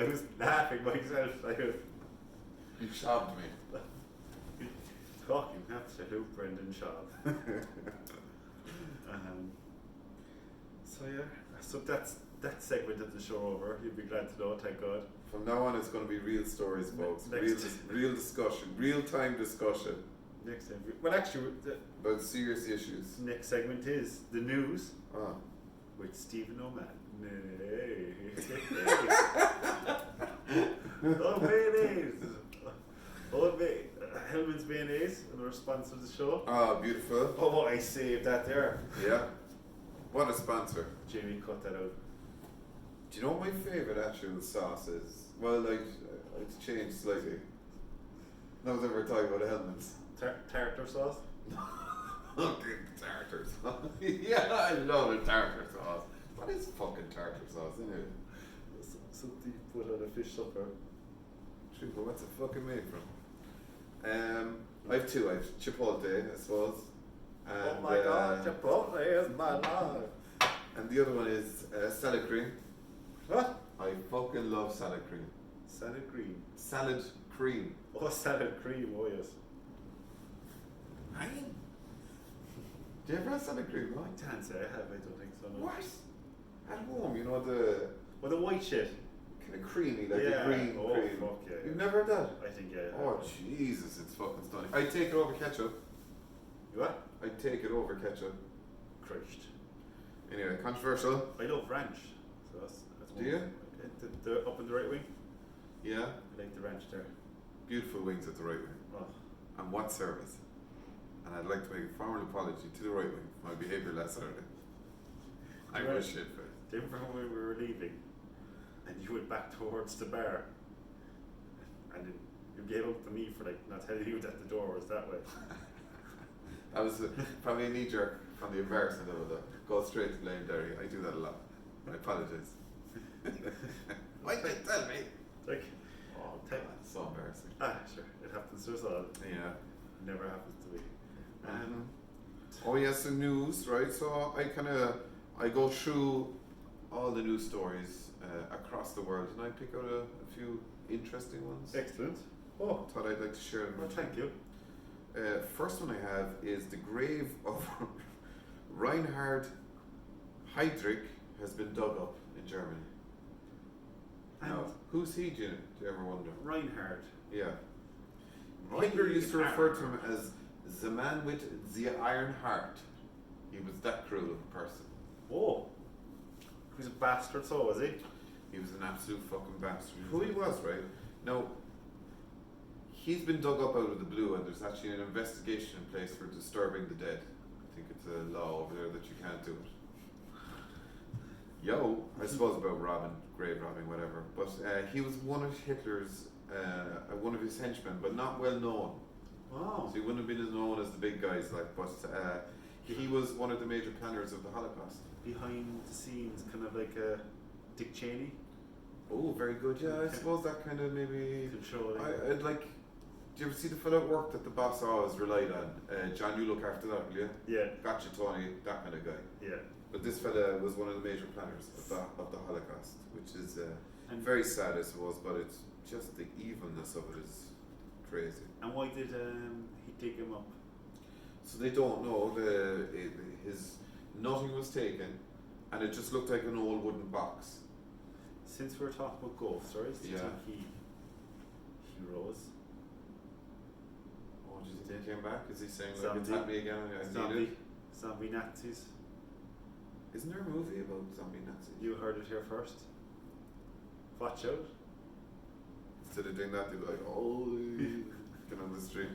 I was laughing myself. You shabbed me. Talking absolute Brendan Schaub. So yeah, so that's that segment of the show over. You'll be glad to know, thank God. From now on, it's going to be real stories, folks. Next. Real discussion, real time discussion Next time, well, actually, the about serious issues. next segment is the news Ah. with Stephen O'Mahony. Oh, mayonnaise! Oh, Hellman's mayonnaise, and the sponsor of the show. Ah, beautiful. Oh, I saved that there. Yeah. What a sponsor. Jamie, cut that out. Do you know what my favourite actual sauce is? Well, like, it's changed slightly. No one's ever talking about Hellman's. Tartar sauce. Okay, tartar sauce. Yeah, I love the tartar sauce. What is fucking tartar sauce anyway? Something you put on a fish supper. True, but what's it fucking made from? I have two. I have Chipotle, I suppose. And, oh my God, Chipotle is my life. And the other one is salad cream. What? I fucking love salad cream. Salad cream. Salad cream. Oh, salad cream, oh yes. Do you ever have salad cream? I can't say I have, I don't think so. No. What? At home, you know, the Well, the white shit. kind of creamy, like Yeah. the green Oh, cream. fuck yeah. You've never had that? I think yeah. I Oh, have. Jesus, it's fucking stunning. I'd take it over ketchup. You what? I'd take it over ketchup. Crushed. Anyway, controversial. I love ranch. So that's Do you? Okay. The up in the right wing. Yeah. I like the ranch there. Beautiful wings at the right wing. Oh. And what service? And I'd like to make a formal apology to the right wing for my behaviour last Saturday. I Right. was shit for it. Do you remember when we were leaving and you went back towards the bar and then you gave up to me for like not telling you that the door was that way? That was probably a knee jerk from the embarrassment of it. Go straight to Lane Derry. I do that a lot. I apologise. Why did you tell me? Like, Oh, God, it's so embarrassing. sure, it happens to us all. Yeah. Never happens to me. Oh yes, the news, right? So I go through all the news stories across the world, and I pick out a few interesting ones. Excellent. Oh, Thought I'd like to share them well, with thank you. First one I have is the grave of Reinhard Heydrich has been dug up in Germany. Now, And who's he, do you ever wonder? Reinhard. Yeah. Hitler used to refer to him as the man with the iron heart. He was that cruel of a person. Oh, he's a bastard, so was he? He was an absolute fucking bastard. Who he was, right? Now, he's been dug up out of the blue, and there's actually an investigation in place for disturbing the dead. I think it's a law over there that you can't do it. Yo, I suppose about robbing, grave robbing, whatever. But he was one of Hitler's, one of his henchmen, but not well known. Oh. So he wouldn't have been as known as the big guys, like. But he was one of the major planners of the Holocaust. Behind the scenes, kind of like a Dick Cheney. Oh, very good. Yeah, I suppose that kind of maybe. Controlling. I'd like. Do you ever see the fellow at work that the boss always relied on? John, you look after that, will you? Yeah, Gotcha, Tony, that kind of guy. yeah. But this fella was one of the major planners of the Holocaust, which is And very sad, I suppose. But it's just the evilness of it is crazy. And why did he dig him up? So they don't know. His nothing was taken, and it just looked like an old wooden box. Since we're talking about ghost stories, do you Yeah. think he rose? Oh, do you think he came back? Is he saying like Zombie. attack me again? I need it. Zombie Nazis. Isn't there a movie about zombie Nazis? You heard it here first. Watch out. Instead of doing that, they'd be like, oh, get on the street.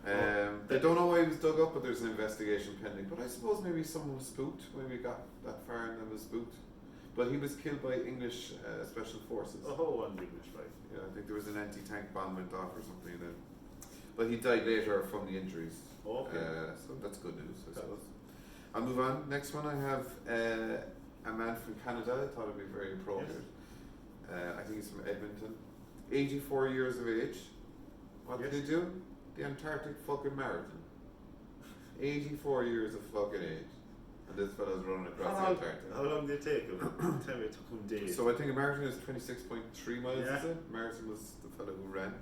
They don't know why he was dug up, but there's an investigation pending. But I suppose maybe someone was spooked when we got that far and then was spooked. But he was killed by English special forces. Oh, on the English right. Yeah, I think there was an anti-tank bomb went off or something then. But he died later from the injuries. Okay. So that's good news, I suppose. I'll move on. Next one I have a man from Canada. I thought it'd be very appropriate. I think he's from Edmonton. 84 years of age. What did he do? The Antarctic fucking marathon. 84 years of fucking age. and this fella's running across the How Antarctic. long did it take him? Tell me, it took him days. So I think a marathon is 26.3 miles, Yeah. is it? Marathon was the fellow who ran.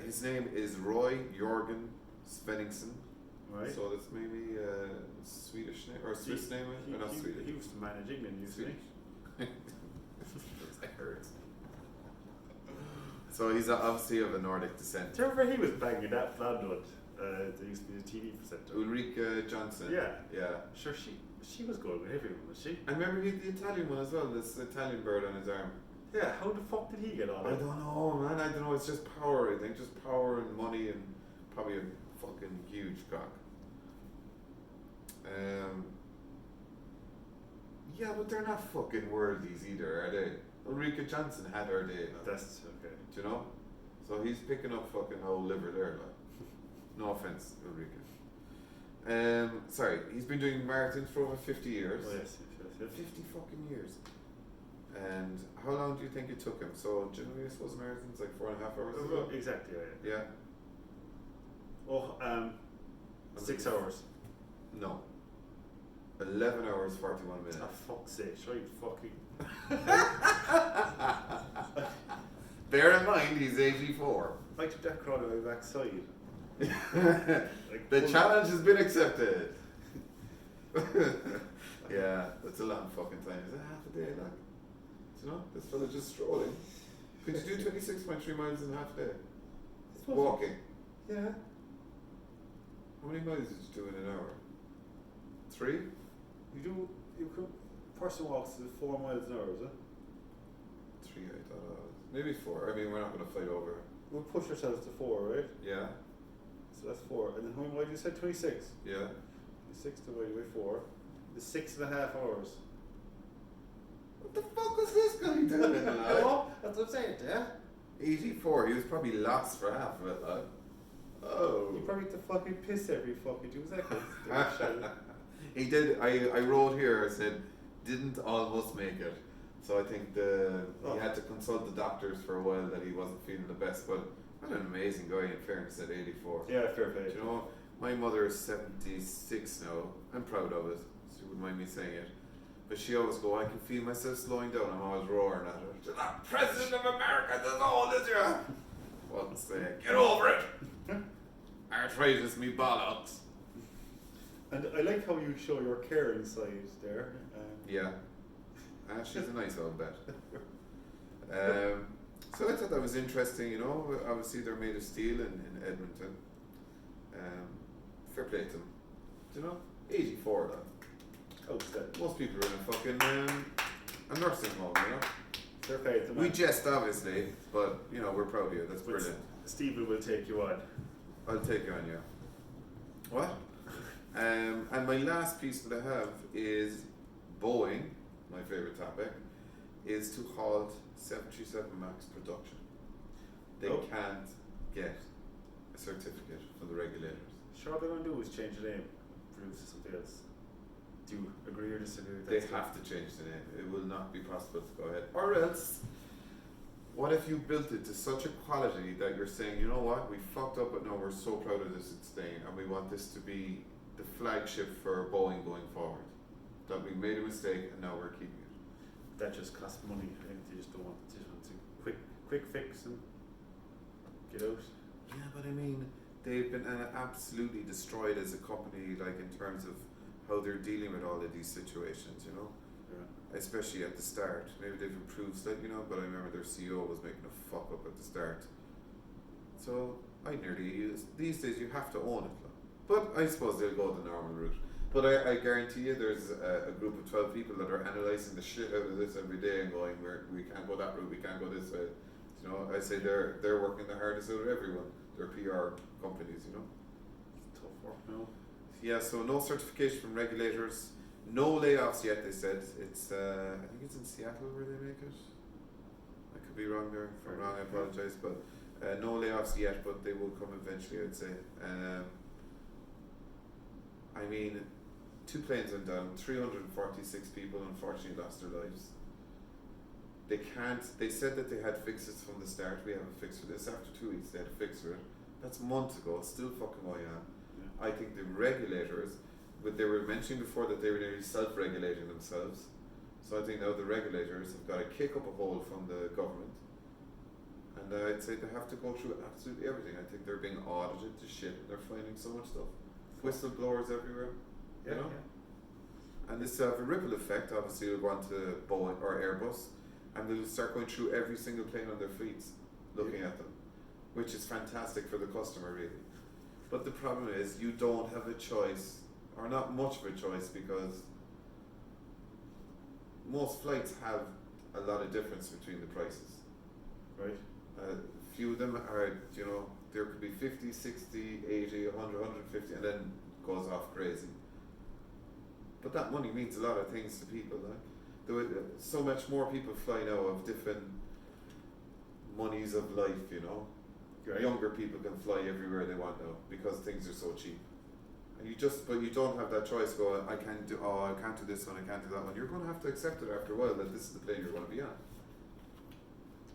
His name is Roy Jorgen Svenningsson. right? So that's maybe a Swedish name, or a Swiss name, or not Swedish. He used to manage England, used to Swedish. he? I heard. So he's obviously of a Nordic descent. Do you remember he was banging that Flandwood? There used to be a TV presenter. Ulrika Johnson. Yeah. Yeah. Sure, she was going with everyone, was she? I remember he had the Italian one as well, this Italian bird on his arm. Yeah, how the fuck did he get on I it? don't know, man. I don't know. It's just power, I think. Just power and money and probably a fucking huge cock. Yeah, but they're not fucking worldies either, are they? Ulrika Johnson had her day. Like. That's okay. Do you know? So he's picking up fucking old liver there, like. No offense, Ulrika. Sorry, he's been doing marathons for over 50 years. Oh, yes. 50 fucking years. And how long do you think it took him? So generally, I suppose marathons like 4.5 hours. As well? Exactly, yeah. Yeah. Oh, 6 hours. No. 11 hours 41 minutes. Ah, fuck's sake, sure you fucking. Bear in mind, he's 84. I took that crowd on my backside. The challenge has been accepted. Yeah, that's a long fucking time. Is that half a day, like? Do you know? This fella just strolling. Could you do 26.3 miles in half a day? Walking. Yeah. How many miles did you do in an hour? 3? You could. Person walks is 4 miles an hour, is it? 3, I thought. Maybe 4. I mean, we're not going to fight over. We'll push ourselves to 4, right? Yeah. So that's 4. And then how many you said 26? Yeah. 26 divided by 4 is 6.5 hours. What the fuck was this guy doing? Oh, that's what I'm saying, yeah? 84. He was probably lost for half of it, like. Oh. You probably have to fucking piss every fucking 2 seconds. He did. I wrote here. I said, didn't almost make it. So I think he had to consult the doctors for a while that he wasn't feeling the best. But what an amazing guy, in fairness, at 84. Yeah, fair play. Do you know, my mother is 76 now. I'm proud of it. She wouldn't mind me saying it. But she always go, I can feel myself slowing down. I'm always roaring at her. You're not President of America, that's all, is you? What's say? Get over it! Arthritis, me bollocks. And I like how you show your caring side there. Yeah. She's a nice old bet. So I thought that was interesting, you know. Obviously they're made of steel in Edmonton. Fair play to them. Do you know? 84 though. Outstanding. Most people are in a fucking a nursing home, you know. Fair play to them. We jest obviously, but you know, we're proud of you. That's brilliant. Stephen will take you on. I'll take you on, yeah. What? And my last piece that I have is Boeing, my favourite topic, is to halt 737 MAX production. They can't get a certificate from the regulators. Sure, all they're going to do is change the name, produce something else. Do you agree or disagree with They that? have to change the name. It will not be possible to go ahead. Or else, what if you built it to such a quality that you're saying, you know what, we fucked up, but no, we're so proud of this it's staying, and we want this to be the flagship for Boeing going forward. That we made a mistake and now we're keeping it. That just costs money. I think they just don't want to quick fix and get out. Yeah, but I mean, they've been absolutely destroyed as a company, like in terms of how they're dealing with all of these situations, you know? Yeah. Especially at the start. Maybe they've improved slightly, you know, but I remember their CEO was making a fuck up at the start. So, these days you have to own it. But I suppose they'll go the normal route. But I guarantee you there's a group of 12 people that are analysing the shit out of this every day and going, we can't go that route, we can't go this way. You know, I say they're working the hardest out of everyone. They're PR companies, you know. It's tough work now. Yeah, so no certification from regulators, no layoffs yet, they said. It's I think it's in Seattle where they make it. I could be wrong there. If I'm wrong, I apologise. But no layoffs yet, but they will come eventually, I'd say. I mean, 2 planes went down, 346 people unfortunately lost their lives. They said that they had fixes from the start. We have a fix for this. After 2 weeks, they had a fix for it. That's months ago. It's still fucking going on. Yeah. I think the regulators they were mentioning before that they were nearly self-regulating themselves. So I think now the regulators have got to kick up a hole from the government. And I'd say they have to go through absolutely everything. I think they're being audited to shit and they're finding so much stuff. Whistleblowers everywhere. Yeah, You know? And this will have a ripple effect. Obviously, it'll go on to Boeing or Airbus, and they'll start going through every single plane on their fleets, looking at them, which is fantastic for the customer, really. But the problem is, you don't have a choice, or not much of a choice, because most flights have a lot of difference between the prices. Right. Few of them are, you know, there could be 50, 60, 80, 100, 150, and then goes off crazy. But that money means a lot of things to people. Like, there were so much more people fly now of different monies of life. You know, Right. younger people can fly everywhere they want now because things are so cheap. And but you don't have that choice. I can't do this one, I can't do that one. You're going to have to accept it after a while that this is the plane you're going to be on.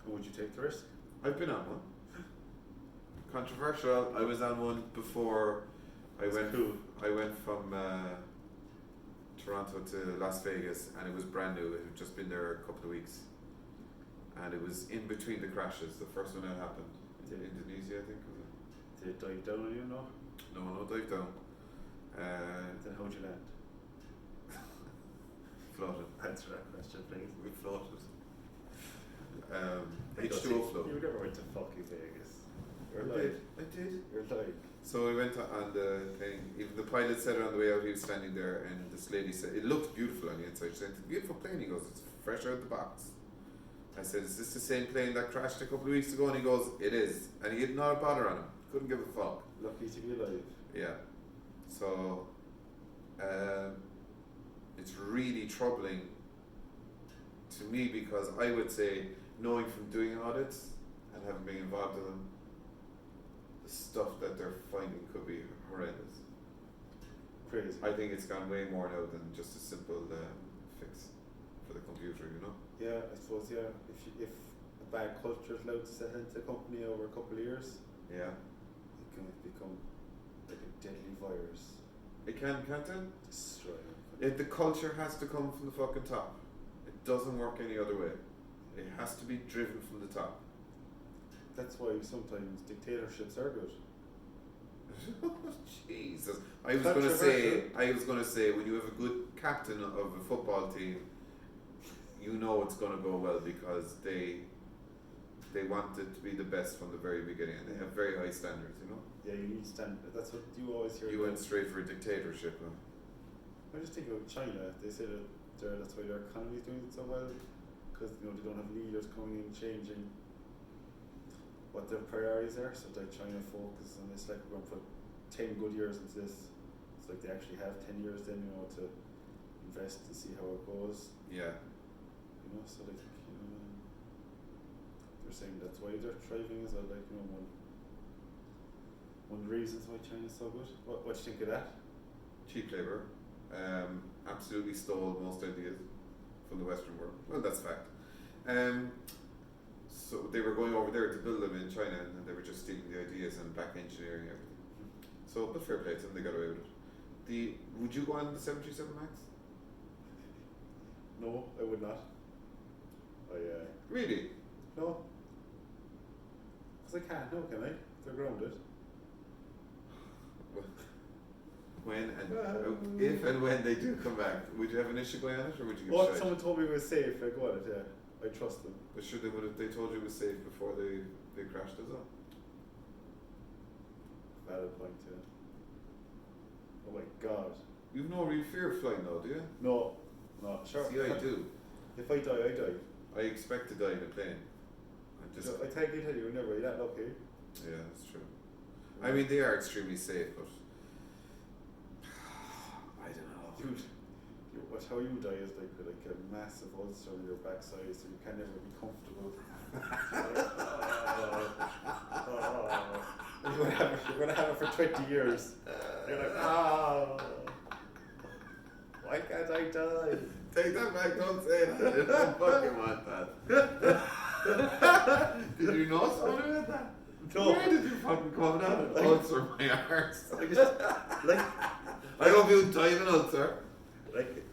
And would you take the risk? I've been on one. Controversial. I was on one before I That's went. cool. I went from Toronto to Las Vegas, and it was brand new. It had just been there a couple of weeks, and it was in between the crashes. The first one that happened in Indonesia, I think. Was it? Did it dive down on you? No. No dive down. Then how'd you land? Floated. Answer that question, please. We floated. You H2O float. You never went to fucking Vegas. You're I lying. did. You're lying. So we went on the thing. Even the pilot said it on the way out. He was standing there, and this lady said, "It looked beautiful on the inside." She said, "It's a beautiful plane." He goes, "It's fresh out of the box." I said, "Is this the same plane that crashed a couple of weeks ago?" And he goes, "It is." And he had not a bother on him. Couldn't give a fuck. Lucky to be alive. Yeah. So, it's really troubling to me because I would say, knowing from doing audits and having been involved in them, the stuff that they're finding could be horrendous. Crazy. I think it's gone way more now than just a simple fix for the computer, you know? Yeah, I suppose. Yeah, if a bad culture is allowed to set into a company over a couple of years, Yeah. it can become like a deadly virus. It can't it? Destroy them. The culture has to come from the fucking top. It doesn't work any other way. It has to be driven from the top. That's why sometimes dictatorships are good. Jesus. I was gonna say when you have a good captain of a football team, you know it's gonna go well because they want it to be the best from the very beginning and they have very high standards, you know? Yeah, you need standard. That's what you always hear. You went straight for a dictatorship, huh? I just think about China. They say that that's why their economy is doing so well, because they don't have leaders coming in changing what their priorities are. So like China focuses on this, like we're going to put 10 good years into this. It's like they actually have 10 years then, to invest and see how it goes. Yeah. So like, they're saying that's why they're thriving as well. Like, one of the reasons why China's so good. What do you think of that? Cheap labour. Absolutely stole most ideas from the Western world. Well, that's fact. So they were going over there to build them in China, and they were just stealing the ideas and back engineering everything. So, but fair play to them, they got away with it. Would you go on the 737 Max? No, I would not. Really? No. Because I can't, no, can I? They're grounded. If and when they do come back, would you have an issue going on it, or would you Well, get someone told me it was safe, I go on it, yeah. I trust them. But sure, they would have. They told you it was safe before they crashed as well. Valid point, yeah. Oh my god. You've no real fear of flying, though, do you? No, sure. See, I do. If I die, I die. I expect to die in a plane. I tell you, you're never really that lucky. Yeah, that's true. I mean, they are extremely safe, but I don't know. Dude, how you die is like with a massive ulcer on your backside, so you can never be comfortable. You're gonna have it for 20 years. You're like, why can't I die? Take that back, don't say that. I don't fucking want that. Did you know something about that? No. Where did you fucking come down and ulcer my arse? I I hope you die of an ulcer. Like,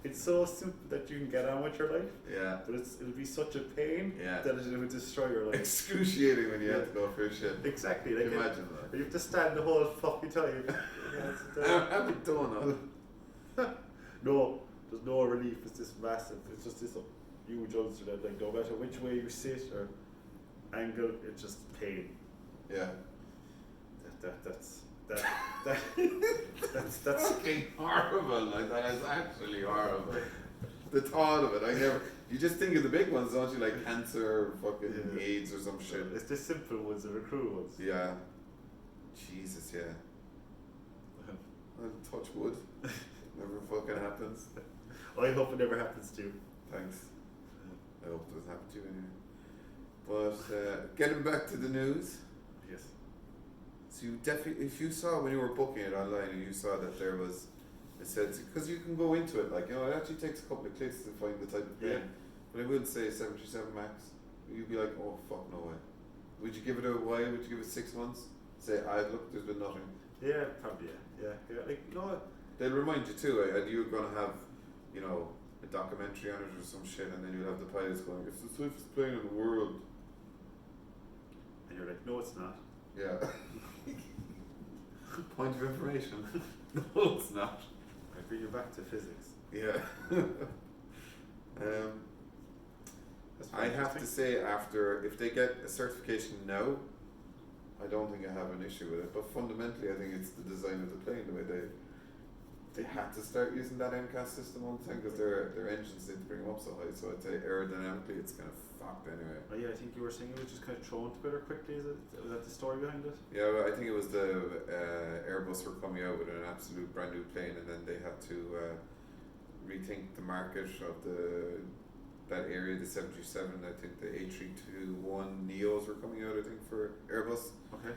it's so simple that you can get on with your life, Yeah. but it'll be such a pain Yeah. that it will destroy your life. Excruciating when you have to go for a shit. Exactly. Can Like, you imagine that? you have to stand the whole fucking time. Have a donut. No, there's no relief. It's just massive. It's just this huge ulcer that, like, no matter which way you sit or angle, it's just pain. Yeah. That's that's Fucking horrible. Like, that is actually horrible. The thought of it, you just think of the big ones, don't you? Like cancer, fucking Yeah. AIDS or some shit. It's the simple ones, the cruel ones. Yeah. Jesus, yeah. Well, touch wood. Never fucking happens. I hope it never happens to you. Thanks. I hope it doesn't happen to you anyway. But getting back to the news. Yes. So you definitely, if you saw when you were booking it online and you saw that there was, it said, because you can go into it, like, you know, it actually takes a couple of clicks to find the type of plane. Yeah. But I would say 737 Max. You'd be like, oh fuck, no way. Would you give it a why? Would you give it 6 months? Say, look, there's been nothing. Yeah, probably. Yeah. Like, you know what? They'll remind you too, and you're gonna have, you know, a documentary on it or some shit, and then you'll have the pilots going, it's the swiftest plane in the world. And you're like, no, it's not. Yeah. Point of information. No, it's not. I bring you back to physics. Yeah. That's I very have to interesting. say, after, if they get a certification now, I don't think I have an issue with it. But fundamentally, I think it's the design of the plane, the way they had to start using that MCAS system all the time because their engines didn't bring them up so high. So I'd say aerodynamically, it's kind of fucked anyway. Oh, yeah, I think you were saying it was just kind of thrown together quickly. Was that the story behind it? Yeah, well, I think it was the Airbus were coming out with an absolute brand new plane, and then they had to rethink the market of that area, the 737. I think the A321 Neos were coming out, I think, for Airbus. Okay.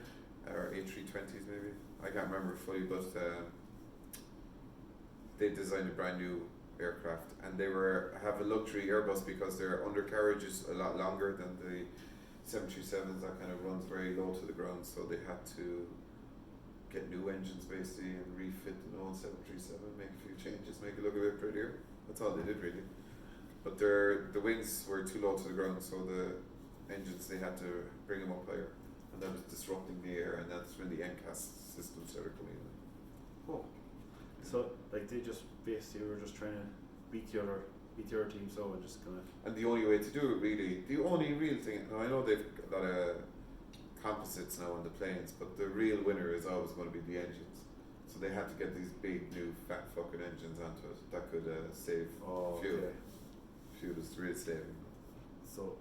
Or A320s maybe. I can't remember fully, but they designed a brand new aircraft, and they have a luxury Airbus because their undercarriage is a lot longer than the 737s. That kind of runs very low to the ground, so they had to get new engines basically and refit the old 737, make a few changes, make it look a bit prettier. That's all they did really. But the wings were too low to the ground, so the engines, they had to bring them up higher, and that was disrupting the air, and that's when the NCAS system started coming in. Oh. So, like, they just basically were just trying to beat the other team, so and just gonna. And the only way to do it really, the only real thing, now I know they've got a lot of composites now on the planes, but the real winner is always going to be the engines. So they had to get these big new fat fucking engines onto it that could save fuel. Okay. Fuel is real saving. So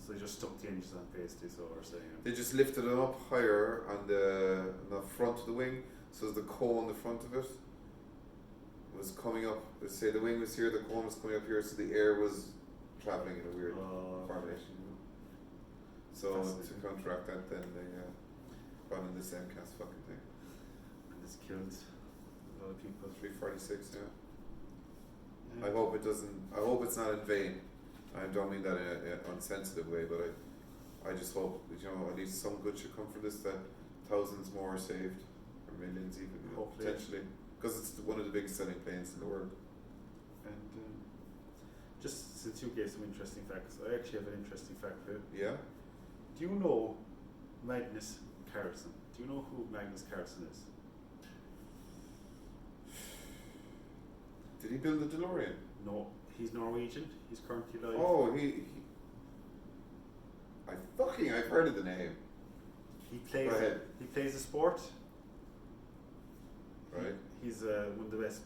they just stuck the engines on basically, so we're saying. They just lifted it up higher on the front of the wing, so the cone on the front of it was coming up. Let's say the wing was here, the cone was coming up here, so the air was travelling in a weird formation. You know? So to counteract that, then they brought in this MCAS fucking thing. And it's killed a lot of people. 346, yeah. I hope it doesn't. I hope it's not in vain. I don't mean that in an insensitive way, but I just hope that, you know, at least some good should come from this. That thousands more are saved, or millions even, you know, potentially, because it's one of the biggest selling planes in the world. And just since you gave some interesting facts, I actually have an interesting fact for you. Yeah. Do you know Magnus Carlsen? Do you know who Magnus Carlsen is? Did he build the DeLorean? No, he's Norwegian. He's currently alive. Oh, I've heard of the name. He plays. Go ahead. He plays a sport. Right. He's one of the best.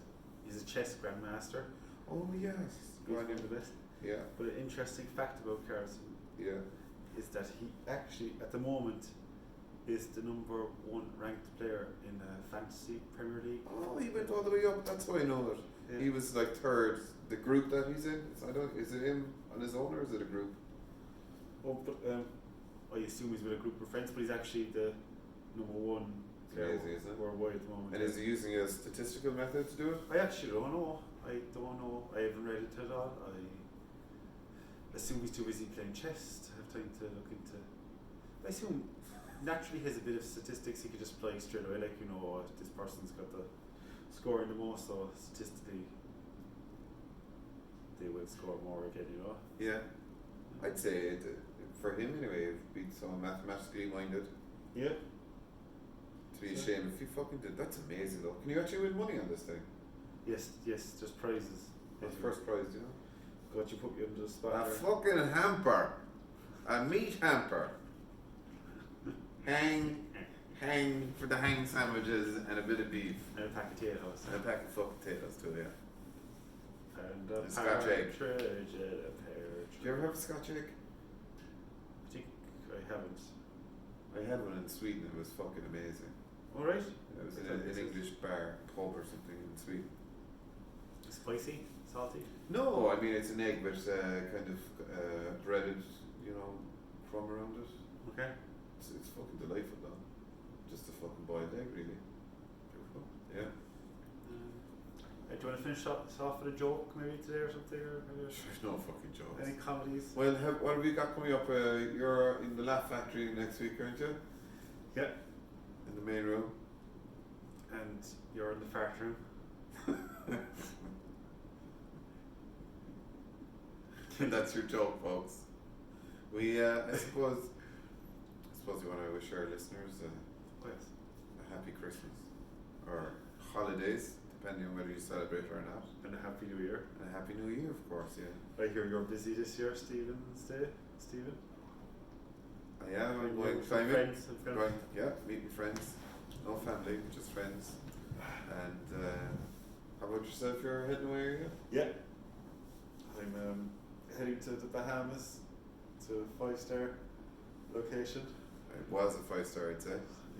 He's a chess grandmaster. Oh yes. He's one of the best. Yeah. But an interesting fact about Carlsen Yeah. is that he actually, at the moment, is the number one ranked player in fantasy Premier League. Oh, he went all the way up. That's how I know it. Yeah. He was like third. The group that he's in, is it him on his own or is it a group? Oh, but I assume he's with a group of friends, but he's actually the number one player Amazing, isn't it? worldwide at the moment. And is he using a statistical method to do it? I actually don't know. I haven't read it at all. I assume he's too busy playing chess to have time to look into. I assume naturally he has a bit of statistics. He could just play straight away, like, you know, this person's got the scoring the most, so statistically they will score more again, you know. Yeah, I'd say for him anyway, being so mathematically minded, Yeah. to be Yeah. ashamed if he fucking did. That's amazing though. Can you actually win money on this thing? Yes, just prizes. What's first prize, do you know? God, you put me under the spot A there. fucking hamper. A meat hamper. Hang for the hang sandwiches and a bit of beef. And a pack of potatoes. And a pack of fucking potatoes too, yeah. And a And scotch egg. partridge and a pear. Did you ever have a scotch egg? I think I haven't. I had one in Sweden, it was fucking amazing. Alright. It was in an English bar, pub or something in Sweden. Spicy? Salty? No, I mean it's an egg with kind of breaded, you know, crumb around it. Okay. It's fucking delightful though. Just a fucking boiled egg, really. Beautiful. Yeah. Do you want to finish off with a joke maybe today or something? Or maybe There's no fucking jokes. any comedies? Well, what have you got coming up? You're in the Laugh Factory next week, aren't you? Yeah. In the main room. And you're in the fart room. That's your joke, folks. We, I suppose we want to wish our listeners Yes. a happy Christmas or holidays, depending on whether you celebrate or not, And a happy new year. and a happy New Year, of course. Yeah. I hear you're busy this year, Stephen's Day. Stephen? I am. I'm With going some climbing. friends and family. Going, yeah, meeting friends. No family, just friends. And how about yourself? You're heading away, are you? Yeah. I'm heading to the Bahamas, to a 5-star location. It was a 5-star, I'd say.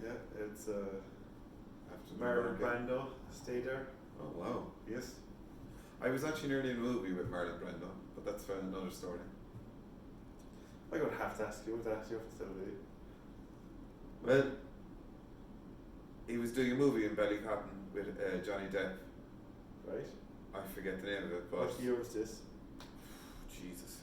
Yeah, it's After the Marlon American- Brando stayed there. Oh wow! Yes. I was actually nearly in a movie with Marlon Brando, but that's for another story. I'm gonna have to ask you about that. You have to tell me. Well, he was doing a movie in Ballycotton with Johnny Depp. Right. I forget the name of it, but What year was this? Jesus,